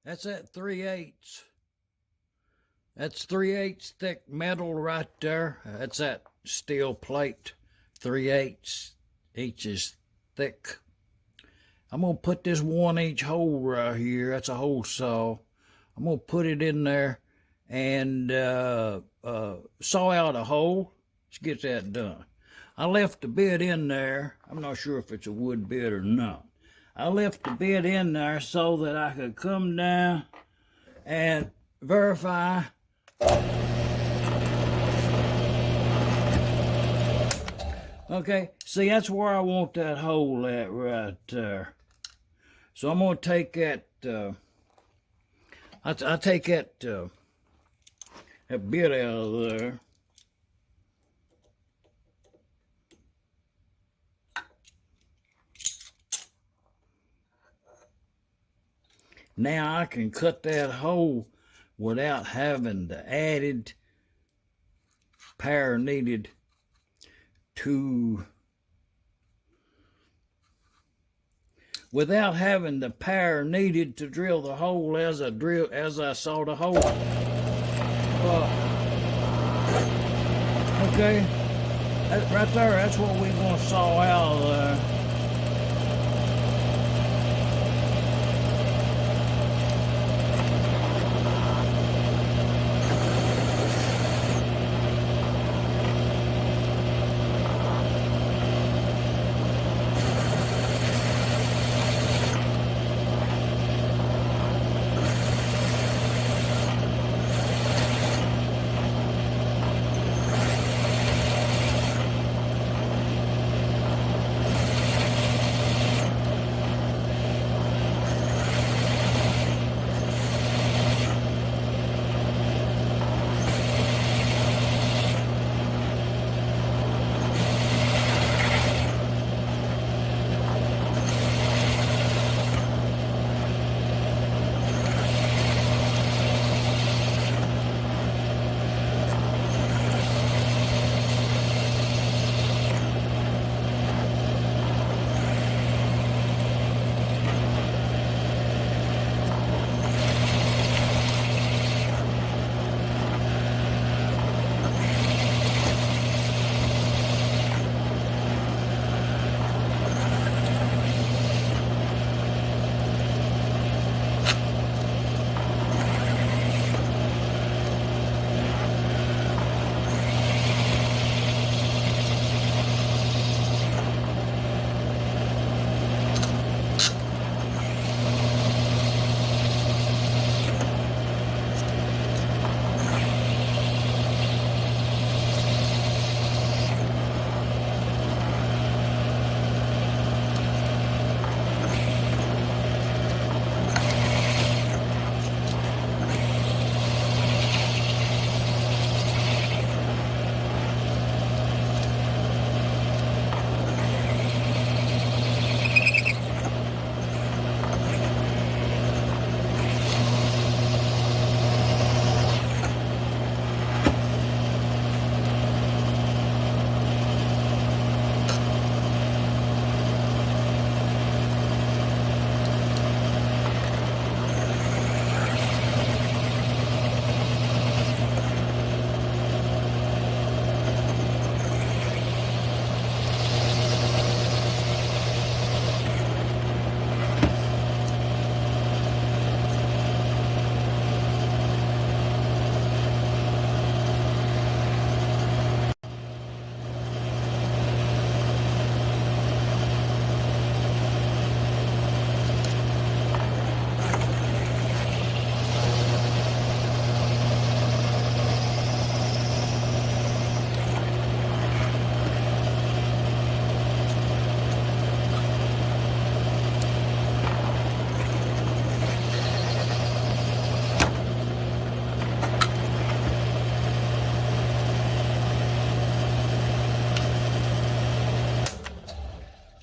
That's at 3/8. That's 3/8 thick metal right there. That's that steel plate, 3/8 inches thick. I'm gonna put this 1-inch hole right here. That's a hole saw. I'm gonna put it in there and saw out a hole. Let's get that done. I left the bit in there. I'm not sure if it's a wood bit or not. I left the bit in there so that I could come down and verify. Okay, see, that's where I want that hole at right there. So I'm going to take that, I take that, that bit out of there. Now I can cut that hole without having the added power needed to, without having the power needed to drill the hole as I saw the hole. Okay, right there, that's what we're going to saw out of there.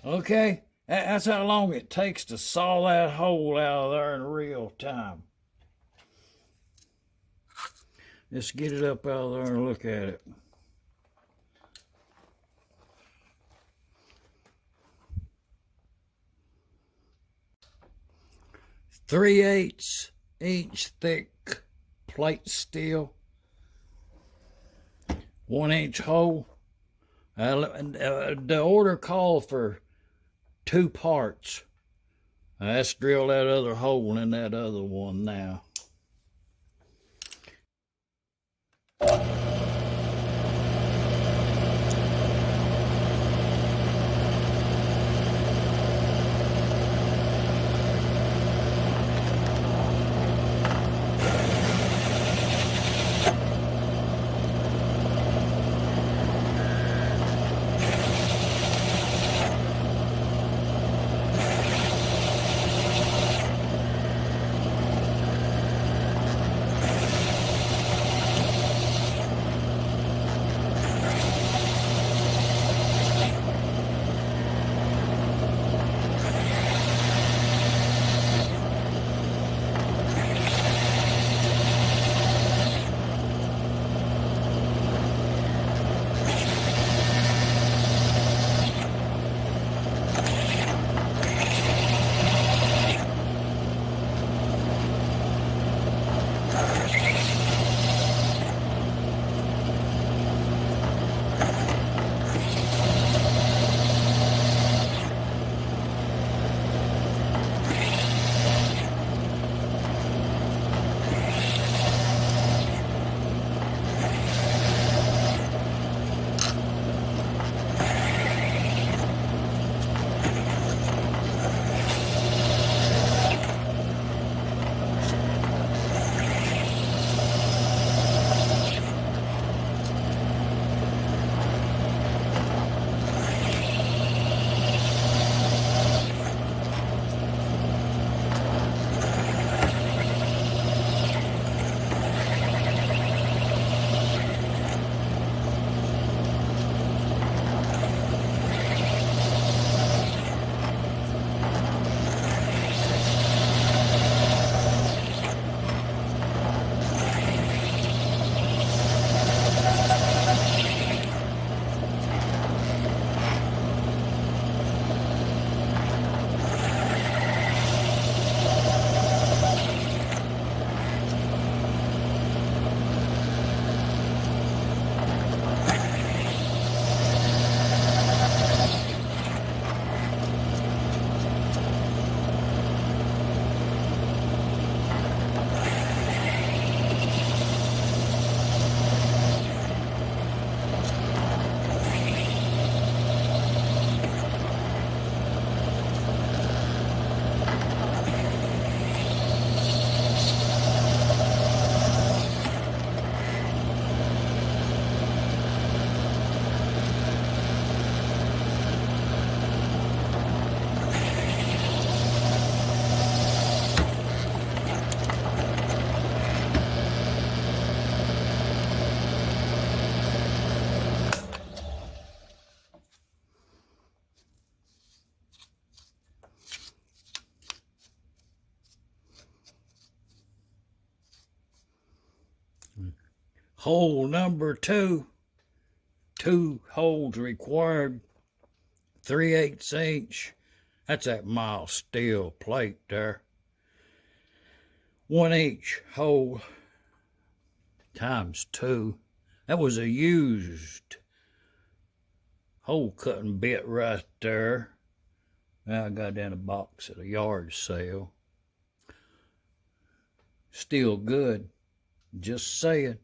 Okay, that's how long it takes to saw that hole out of there in real time. Let's get it up out of there and look at it. Three-eighths inch thick plate steel, 1 inch hole. The order called for 2 parts. Let's drill that other hole in that other one now. Hole number 2, 2 holes required, 3/8 inch. That's that mild steel plate there. 1 inch hole times 2. That was a used hole cutting bit right there. I got it in a box at a yard sale. Still good, just saying.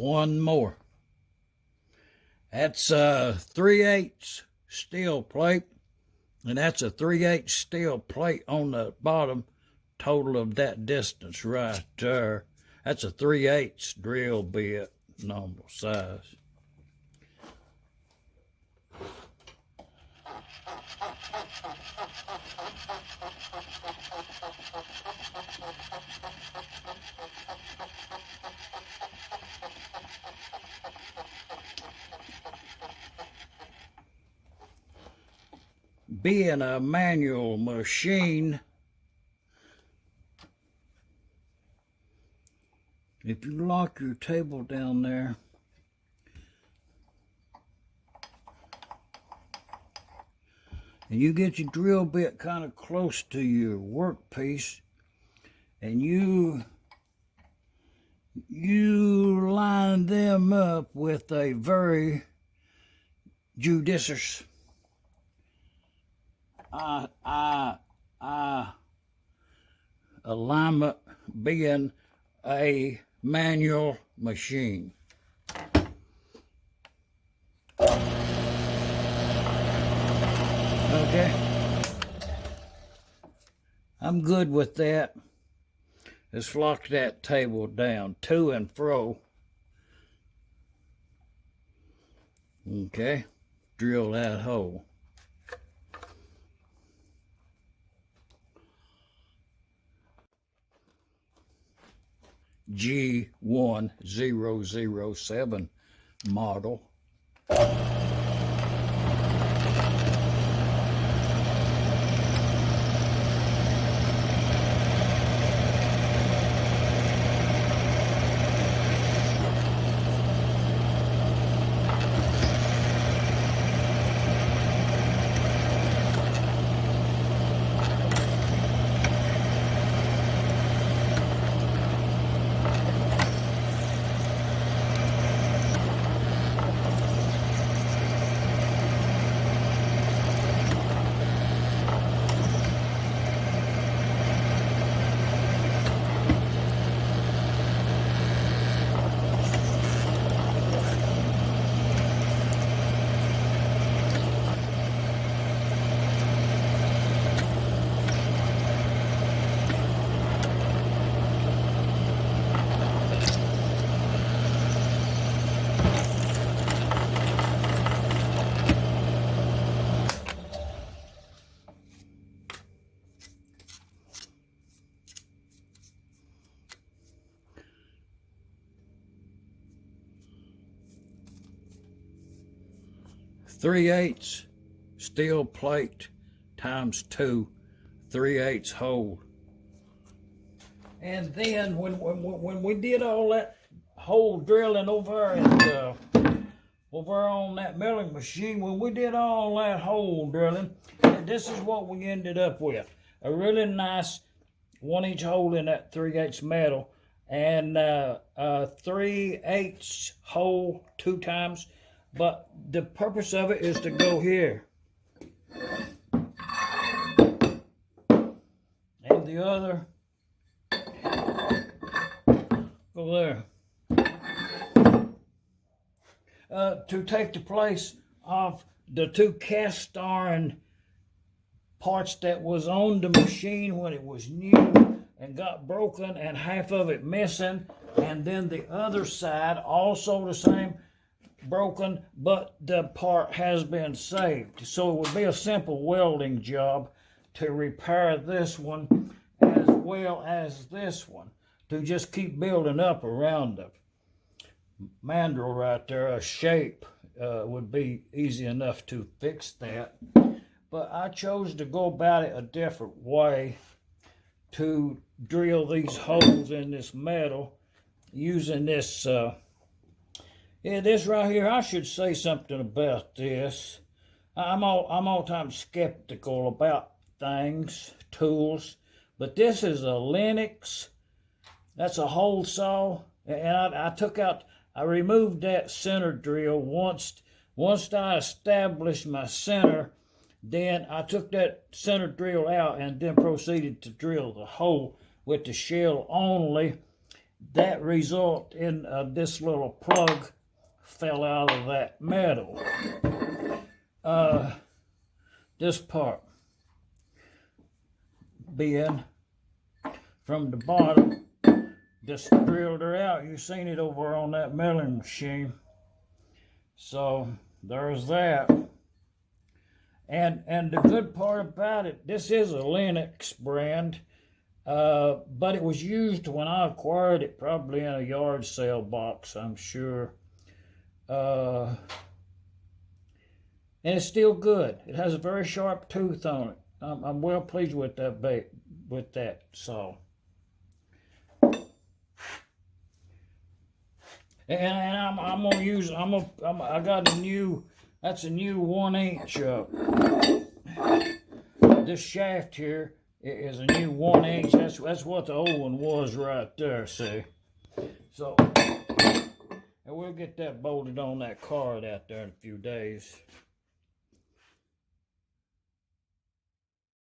one more. That's a 3/8 steel plate, and that's a 3/8 steel plate on the bottom. Total of that distance right there. That's a 3/8 drill bit, normal size. Being a manual machine, if you lock your table down there, and you get your drill bit kind of close to your workpiece, and you line them up with a very judicious alignment, being a manual machine. Okay, I'm good with that. Let's lock that table down to and fro. Okay, drill that hole. G1007 model. Three-eighths steel plate times 2, 3/8 hole. And then when we did all that hole drilling over on that milling machine, when we did all that hole drilling, this is what we ended up with. A really nice 1-inch hole in that 3/8 metal, and a 3/8 hole 2 times. But the purpose of it is to go here. And the other, go there. To take the place of the 2 cast iron parts that was on the machine when it was new and got broken and half of it missing. And then the other side, also the same, broken, but the part has been saved. So it would be a simple welding job to repair this one as well as this one, to just keep building up around the mandrel right there. A shape would be easy enough to fix that, but I chose to go about it a different way, to drill these holes in this metal using this this right here. I should say something about this. I'm all time skeptical about things, tools, but this is a Lennox. That's a hole saw, and I removed that center drill once I established my center. Then I took that center drill out and then proceeded to drill the hole with the shell only. that result in this little plug fell out of that metal. This part being from the bottom, just drilled her out. You've seen it over on that milling machine. So there's that. And the good part about it, this is a Lennox brand, but it was used when I acquired it, probably in a yard sale box, I'm sure. And it's still good. It has a very sharp tooth on it. I'm well pleased with that saw. And I'm gonna use. I got a new. That's a new 1-inch. This shaft here is a new 1-inch. That's what the old one was right there. See. So, and we'll get that bolted on that cart out there in a few days.